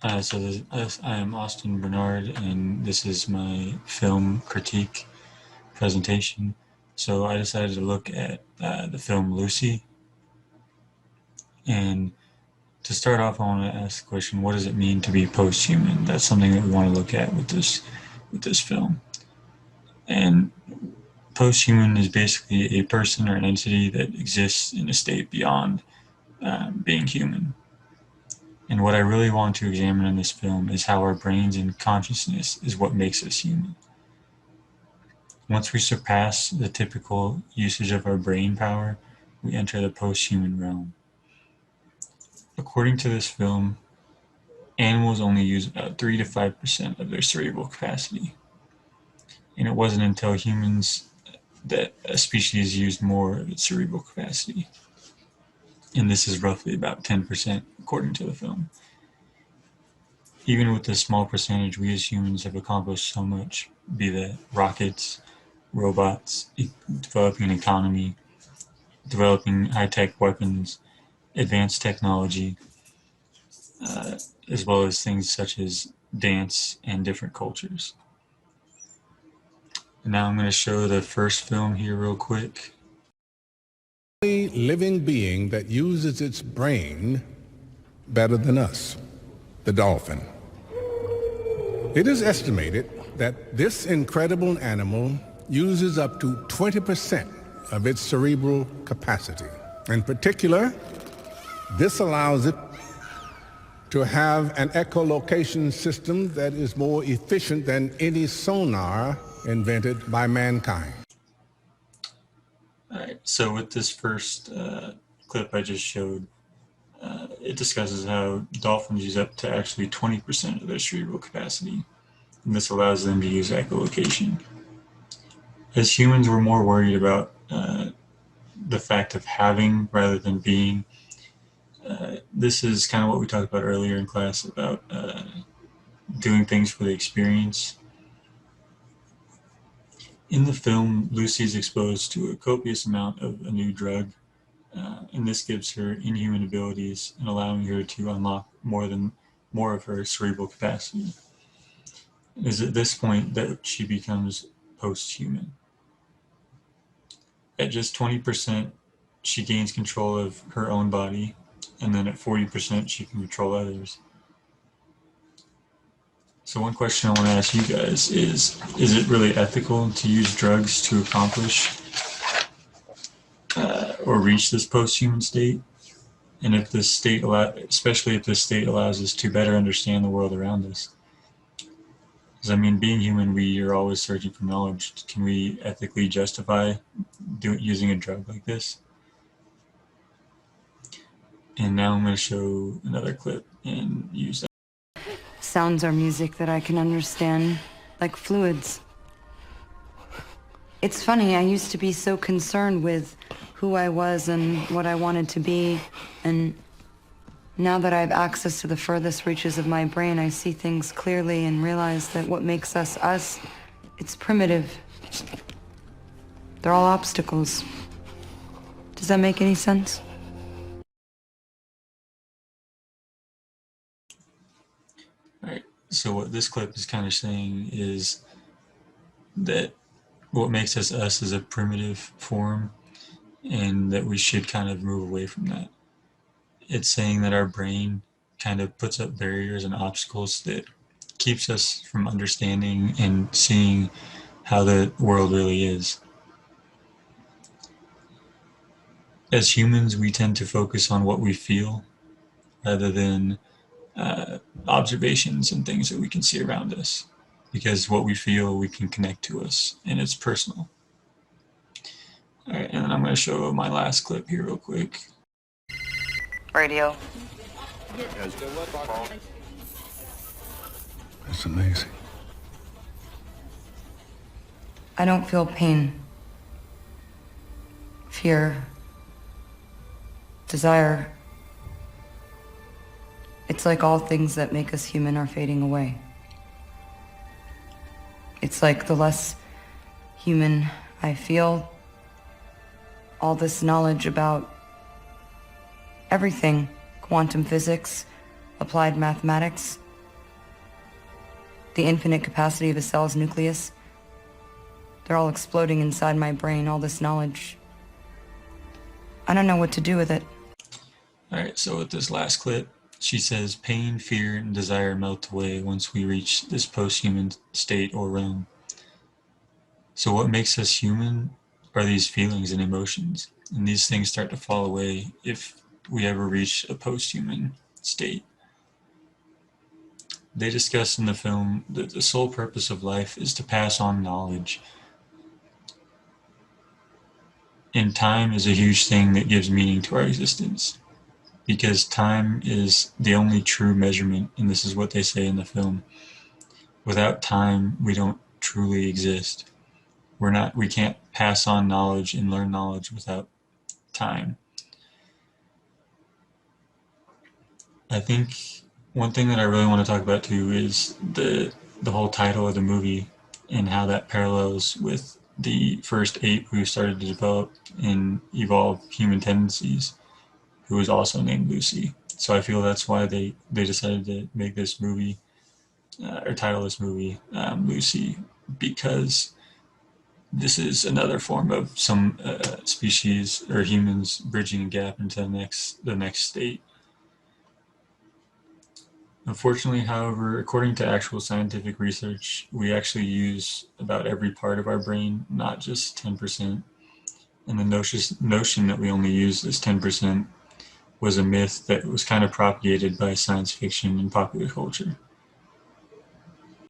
I am Austin Bernard, and this is my film critique presentation. So I decided to look at the film Lucy, and to start off, I want to ask the question: what does it mean to be post-human? That's something that we want to look at with this film. And post-human is basically a person or an entity that exists in a state beyond being human. And what I really want to examine in this film is how our brains and consciousness is what makes us human. Once we surpass the typical usage of our brain power, we enter the post-human realm. According to this film, animals only use about 3 to 5% of their cerebral capacity. And it wasn't until humans that a species used more of its cerebral capacity. And this is roughly about 10% according to the film. Even with this small percentage, we as humans have accomplished so much, be that rockets, robots, developing an economy, developing high-tech weapons, advanced technology, as well as things such as dance and different cultures. And now I'm going to show the first film here real quick. Living being that uses its brain better than us, the dolphin. It is estimated that this incredible animal uses up to 20% of its cerebral capacity. In particular, this allows it to have an echolocation system that is more efficient than any sonar invented by mankind. All right, so with this first clip I just showed, it discusses how dolphins use up to actually 20% of their cerebral capacity, and this allows them to use echolocation. As humans, we're more worried about the fact of having rather than being. This is kind of what we talked about earlier in class about doing things for the experience. In the film, Lucy is exposed to a copious amount of a new drug, and this gives her inhuman abilities and allowing her to unlock more of her cerebral capacity. It is at this point that she becomes post-human. At just 20%, she gains control of her own body, and then at 40%, she can control others. So one question I want to ask you guys is it really ethical to use drugs to accomplish or reach this post-human state? And if this state, especially if this state allows us to better understand the world around us? Because I mean, being human, we are always searching for knowledge. Can we ethically justify using a drug like this? And now I'm going to show another clip and use that. Sounds are music that I can understand, like fluids. It's funny, I used to be so concerned with who I was and what I wanted to be, and now that I have access to the furthest reaches of my brain, I see things clearly and realize that what makes us us, it's primitive. They're all obstacles. Does that make any sense? Alright, so what this clip is kind of saying is that what makes us us is a primitive form, and that we should kind of move away from that. It's saying that our brain kind of puts up barriers and obstacles that keeps us from understanding and seeing how the world really is. As humans, we tend to focus on what we feel rather than observations and things that we can see around us, because what we feel, we can connect to us, and it's personal. All right, and then I'm going to show my last clip here real quick. Radio. It's amazing. I don't feel pain, fear, desire. It's like all things that make us human are fading away. It's like the less human I feel, all this knowledge about everything, quantum physics, applied mathematics, the infinite capacity of a cell's nucleus. They're all exploding inside my brain, all this knowledge. I don't know what to do with it. Alright, so with this last clip, she says pain, fear, and desire melt away once we reach this post-human state or realm. So what makes us human are these feelings and emotions, and these things start to fall away if we ever reach a post-human state. They discuss in the film that the sole purpose of life is to pass on knowledge. And time is a huge thing that gives meaning to our existence, because time is the only true measurement, and this is what they say in the film. Without time, we don't truly exist. We can't pass on knowledge and learn knowledge without time. I think one thing that I really want to talk about too is the whole title of the movie and how that parallels with the first ape who started to develop and evolve human tendencies, who was also named Lucy. So I feel that's why they decided to make this movie, or title this movie Lucy, because this is another form of some species or humans bridging a gap into the next state. Unfortunately, however, according to actual scientific research, we actually use about every part of our brain, not just 10%. And the notion that we only use this 10% was a myth that was kind of propagated by science fiction and popular culture.